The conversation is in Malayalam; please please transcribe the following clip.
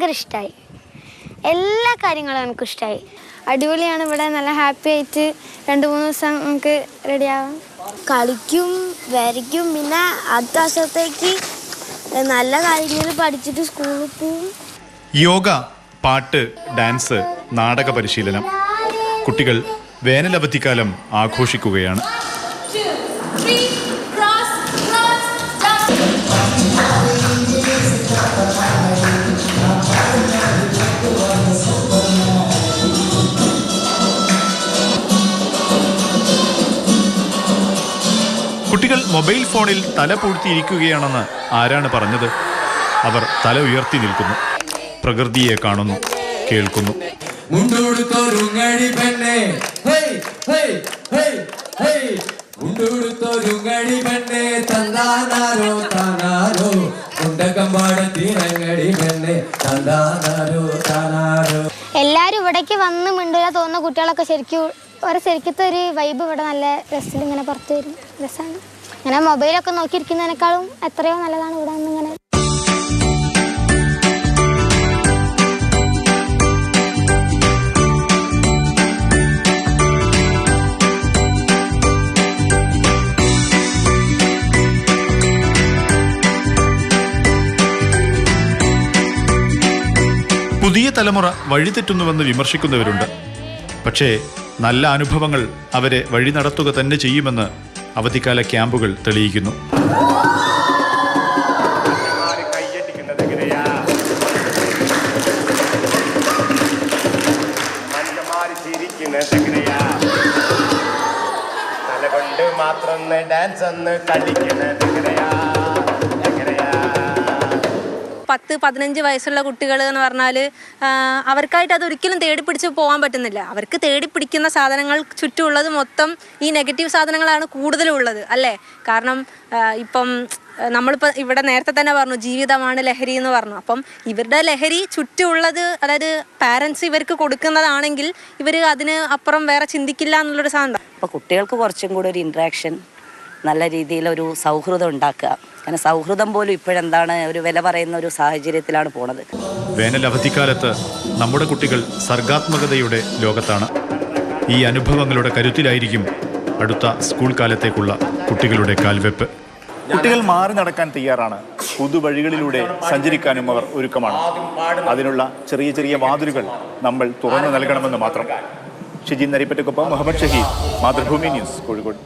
ഭയങ്കര ഇഷ്ടമായി. എല്ലാ കാര്യങ്ങളും എനിക്കിഷ്ടമായി. അടിപൊളിയാണ്. ഇവിടെ നല്ല ഹാപ്പി ആയിട്ട് 2-3 ദിവസം നമുക്ക് റെഡിയാവാം. കളിക്കും, വരയ്ക്കും, പിന്നെ അടുത്ത വർഷത്തേക്ക് നല്ല കാര്യങ്ങൾ പഠിച്ചിട്ട് സ്കൂളിൽ പോവും. യോഗ, പാട്ട്, ഡാൻസ്, നാടക പരിശീലനം. കുട്ടികൾ വേനലവധിക്കാലം ആഘോഷിക്കുകയാണ്. കുട്ടികൾ മൊബൈൽ ഫോണിൽ തല പൂഴ്ത്തിയിരിക്കുകയാണെന്ന് ആരാണ് പറഞ്ഞത്? അവർ തല ഉയർത്തി നിൽക്കുന്നു, പ്രകൃതിയെ കാണുന്നു, കേൾക്കുന്നു. എല്ലാരും ഇവിടേക്ക് വന്ന് മിണ്ടില്ല തോന്നുന്ന കുട്ടികളൊക്കെ ശരിക്കും ശരിക്കത്തെ ഒരു വൈബ് ഇവിടെ നല്ല രസത്തിൽ ഇങ്ങനെ പുറത്തു വരും. രസമാണ്. ഇങ്ങനെ മൊബൈലൊക്കെ നോക്കിയിരിക്കുന്നതിനേക്കാളും എത്രയോ നല്ലതാണ് ഇവിടെ നിന്ന് ഇങ്ങനെ. പുതിയ തലമുറ വഴിതെറ്റുന്നുവെന്ന് വിമർശിക്കുന്നവരുണ്ട്. പക്ഷേ നല്ല അനുഭവങ്ങൾ അവരെ വഴി നടത്തുക തന്നെ ചെയ്യുമെന്ന് അവധിക്കാല ക്യാമ്പുകൾ തെളിയിക്കുന്നു. മാത്രം ഡാൻസ് ഒന്ന് കളിക്കുന്നത് 10-15 വയസ്സുള്ള കുട്ടികൾ എന്ന് പറഞ്ഞാൽ അവർക്കായിട്ട് അതൊരിക്കലും തേടിപ്പിടിച്ച് പോകാൻ പറ്റുന്നില്ല. അവർക്ക് തേടിപ്പിടിക്കുന്ന സാധനങ്ങൾ ചുറ്റുമുള്ളത് മൊത്തം ഈ നെഗറ്റീവ് സാധനങ്ങളാണ് കൂടുതലും ഉള്ളത്, അല്ലേ? കാരണം ഇപ്പം നമ്മളിപ്പോൾ ഇവിടെ നേരത്തെ തന്നെ പറഞ്ഞു ജീവിതമാണ് ലഹരി എന്ന് പറഞ്ഞു. അപ്പം ഇവരുടെ ലഹരി ചുറ്റുമുള്ളത്, അതായത് പാരൻസ് ഇവർക്ക് കൊടുക്കുന്നതാണെങ്കിൽ ഇവർ അതിന് അപ്പുറം വേറെ ചിന്തിക്കില്ല എന്നുള്ളൊരു സാധനം. അപ്പോൾ കുട്ടികൾക്ക് കുറച്ചും കൂടി ഒരു ഇൻട്രാക്ഷൻ, നല്ല രീതിയിലൊരു സൗഹൃദം ഉണ്ടാക്കുക. കാരണം സൗഹൃദം പോലും ഇപ്പോഴെന്താണ് ഒരു വില പറയുന്ന ഒരു സാഹചര്യത്തിലാണ് പോണത്. വേനൽ അവധിക്കാലത്ത് നമ്മുടെ കുട്ടികൾ സർഗാത്മകതയുടെ ലോകത്താണ്. ഈ അനുഭവങ്ങളുടെ കരുത്തിലായിരിക്കും അടുത്ത സ്കൂൾ കാലത്തേക്കുള്ള കുട്ടികളുടെ കാൽവെപ്പ്. കുട്ടികൾ മാറി നടക്കാൻ തയ്യാറാണ്. പുതുവഴികളിലൂടെ സഞ്ചരിക്കാനും അവർ ഒരുക്കമാണ്. അതിനുള്ള ചെറിയ ചെറിയ വാതിലുകൾ നമ്മൾ തുറന്നു നൽകണമെന്ന് മാത്രം. ഷിജിൻ നരിപ്പറ്റക്കൊപ്പം മുഹമ്മദ് ഷഹീദ്, മാതൃഭൂമി ന്യൂസ്, കോഴിക്കോട്.